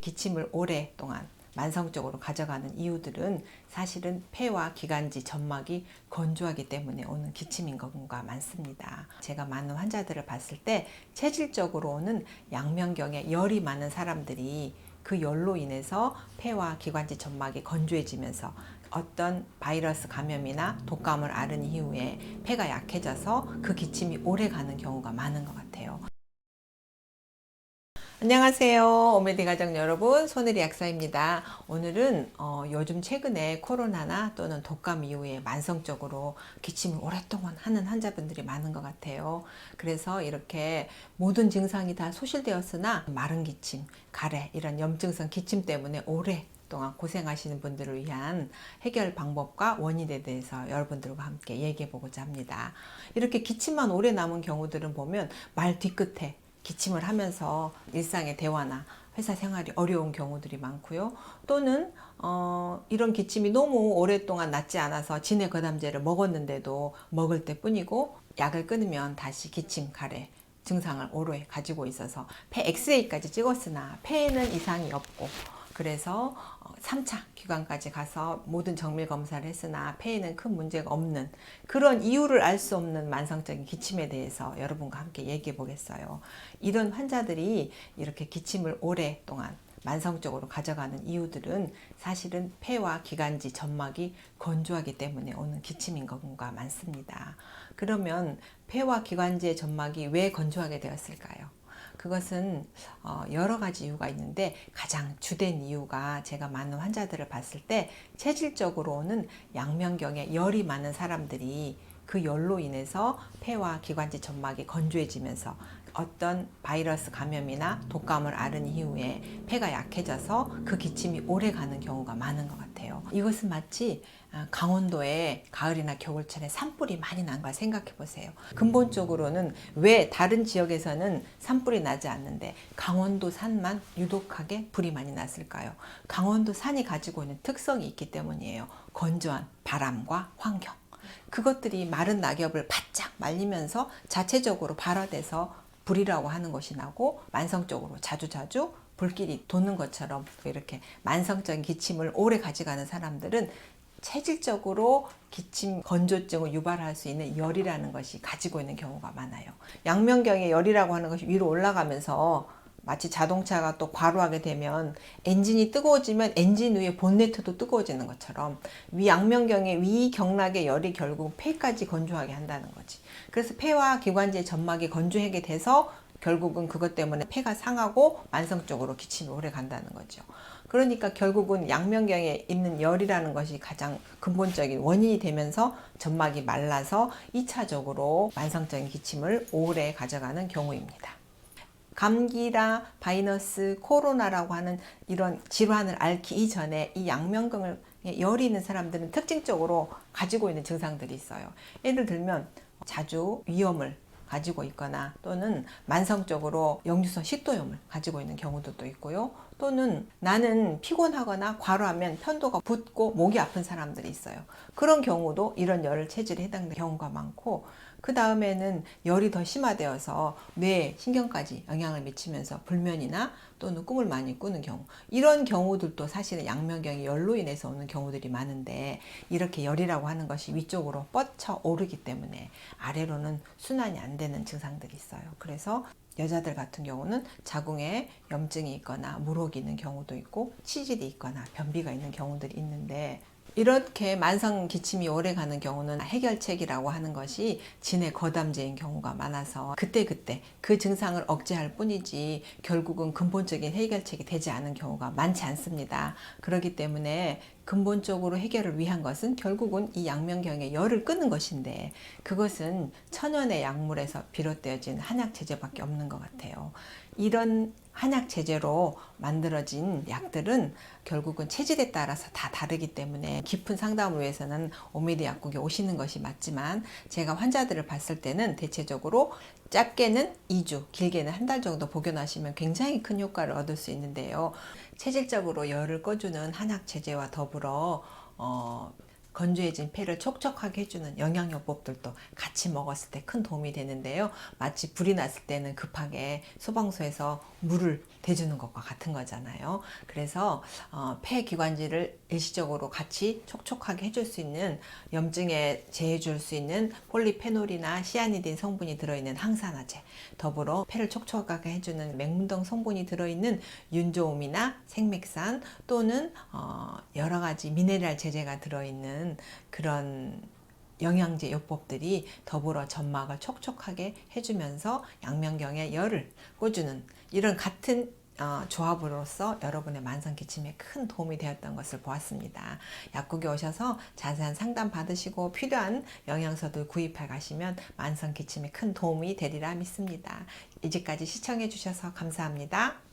기침을 오랫동안 만성적으로 가져가는 이유들은 사실은 폐와 기관지 점막이 건조하기 때문에 오는 기침인 경우가 많습니다. 제가 많은 환자들을 봤을 때 체질적으로 오는 양면경에 열이 많은 사람들이 그 열로 인해서 폐와 기관지 점막이 건조해지면서 어떤 바이러스 감염이나 독감을 앓은 이후에 폐가 약해져서 그 기침이 오래 가는 경우가 많은 것 같아요. 안녕하세요. 오메디 가족 여러분, 손혜리 약사입니다. 오늘은 요즘 최근에 코로나나 또는 독감 이후에 만성적으로 기침을 오랫동안 하는 환자분들이 많은 것 같아요. 그래서 이렇게 모든 증상이 다 소실되었으나 마른 기침, 가래 이런 염증성 기침 때문에 오랫동안 고생하시는 분들을 위한 해결 방법과 원인에 대해서 여러분들과 함께 얘기해 보고자 합니다. 이렇게 기침만 오래 남은 경우들은 보면 말 뒤끝에 기침을 하면서 일상의 대화나 회사 생활이 어려운 경우들이 많고요. 또는 이런 기침이 너무 오랫동안 낫지 않아서 진해거담제를 먹었는데도 먹을 때 뿐이고 약을 끊으면 다시 기침, 가래 증상을 오래 가지고 있어서 폐 엑스레이까지 찍었으나 폐에는 이상이 없고 그래서 3차 기관까지 가서 모든 정밀 검사를 했으나 폐에는 큰 문제가 없는 그런 이유를 알 수 없는 만성적인 기침에 대해서 여러분과 함께 얘기해 보겠어요. 이런 환자들이 이렇게 기침을 오랫동안 만성적으로 가져가는 이유들은 사실은 폐와 기관지 점막이 건조하기 때문에 오는 기침인 경우가 많습니다. 그러면 폐와 기관지의 점막이 왜 건조하게 되었을까요? 그것은 여러 가지 이유가 있는데 가장 주된 이유가 제가 많은 환자들을 봤을 때 체질적으로는 양면경에 열이 많은 사람들이 그 열로 인해서 폐와 기관지 점막이 건조해지면서 어떤 바이러스 감염이나 독감을 앓은 이후에 폐가 약해져서 그 기침이 오래 가는 경우가 많은 것 같아요. 이것은 마치 강원도에 가을이나 겨울철에 산불이 많이 난 걸 생각해 보세요. 근본적으로는 왜 다른 지역에서는 산불이 나지 않는데 강원도 산만 유독하게 불이 많이 났을까요? 강원도 산이 가지고 있는 특성이 있기 때문이에요. 건조한 바람과 환경. 그것들이 마른 낙엽을 바짝 말리면서 자체적으로 발화돼서 불이라고 하는 것이 나고 만성적으로 자주자주 불길이 돋는 것처럼 이렇게 만성적인 기침을 오래 가져가는 사람들은 체질적으로 기침 건조증을 유발할 수 있는 열이라는 것이 가지고 있는 경우가 많아요. 양면경의 열이라고 하는 것이 위로 올라가면서 마치 자동차가 또 과로하게 되면 엔진이 뜨거워지면 엔진 위에 본네트도 뜨거워지는 것처럼 위 양면경의 위 경락의 열이 결국 폐까지 건조하게 한다는 거지. 그래서 폐와 기관지의 점막이 건조하게 돼서 결국은 그것 때문에 폐가 상하고 만성적으로 기침이 오래 간다는 거죠. 그러니까 결국은 양면경에 있는 열이라는 것이 가장 근본적인 원인이 되면서 점막이 말라서 2차적으로 만성적인 기침을 오래 가져가는 경우입니다. 감기라 바이러스 코로나라고 하는 이런 질환을 앓기 이전에 이 양면경을 열이 있는 사람들은 특징적으로 가지고 있는 증상들이 있어요. 예를 들면 자주 위염을 가지고 있거나 또는 만성적으로 역류성 식도염을 가지고 있는 경우도 있고요. 또는 나는 피곤하거나 과로하면 편도가 붓고 목이 아픈 사람들이 있어요. 그런 경우도 이런 열 체질에 해당되는 경우가 많고 그 다음에는 열이 더 심화되어서 뇌 신경까지 영향을 미치면서 불면이나 또는 꿈을 많이 꾸는 경우 이런 경우들도 사실은 양면경이 열로 인해서 오는 경우들이 많은데 이렇게 열이라고 하는 것이 위쪽으로 뻗쳐 오르기 때문에 아래로는 순환이 안 되는 증상들이 있어요. 그래서 여자들 같은 경우는 자궁에 염증이 있거나 물혹이 있는 경우도 있고 치질이 있거나 변비가 있는 경우들이 있는데 이렇게 만성 기침이 오래 가는 경우는 해결책이라고 하는 것이 진해 거담제인 경우가 많아서 그때그때 그 증상을 억제할 뿐이지 결국은 근본적인 해결책이 되지 않은 경우가 많지 않습니다. 그렇기 때문에 근본적으로 해결을 위한 것은 결국은 이 양면경의 열을 끄는 것인데 그것은 천연의 약물에서 비롯되어진 한약 제제밖에 없는 것 같아요. 이런 한약 제제로 만들어진 약들은 결국은 체질에 따라서 다 다르기 때문에 깊은 상담을 위해서는 오메디 약국에 오시는 것이 맞지만 제가 환자들을 봤을 때는 대체적으로 짧게는 2주, 길게는 한 달 정도 복용하시면 굉장히 큰 효과를 얻을 수 있는데요. 체질적으로 열을 꺼주는 한약 제제와 더불어 건조해진 폐를 촉촉하게 해주는 영양요법들도 같이 먹었을 때 큰 도움이 되는데요. 마치 불이 났을 때는 급하게 소방서에서 물을 대주는 것과 같은 거잖아요. 그래서 폐 기관지를 일시적으로 같이 촉촉하게 해줄 수 있는, 염증에 제해줄 수 있는 폴리페놀이나 시아니딘 성분이 들어있는 항산화제, 더불어 폐를 촉촉하게 해주는 맹문동 성분이 들어있는 윤조음이나 생맥산, 또는 여러 가지 미네랄 제제가 들어있는 그런 영양제 요법들이 더불어 점막을 촉촉하게 해주면서 양면경에 열을 꽂주는 이런 같은 조합으로서 여러분의 만성 기침에 큰 도움이 되었던 것을 보았습니다. 약국에 오셔서 자세한 상담 받으시고 필요한 영양소들 구입해 가시면 만성 기침에 큰 도움이 되리라 믿습니다. 이제까지 시청해 주셔서 감사합니다.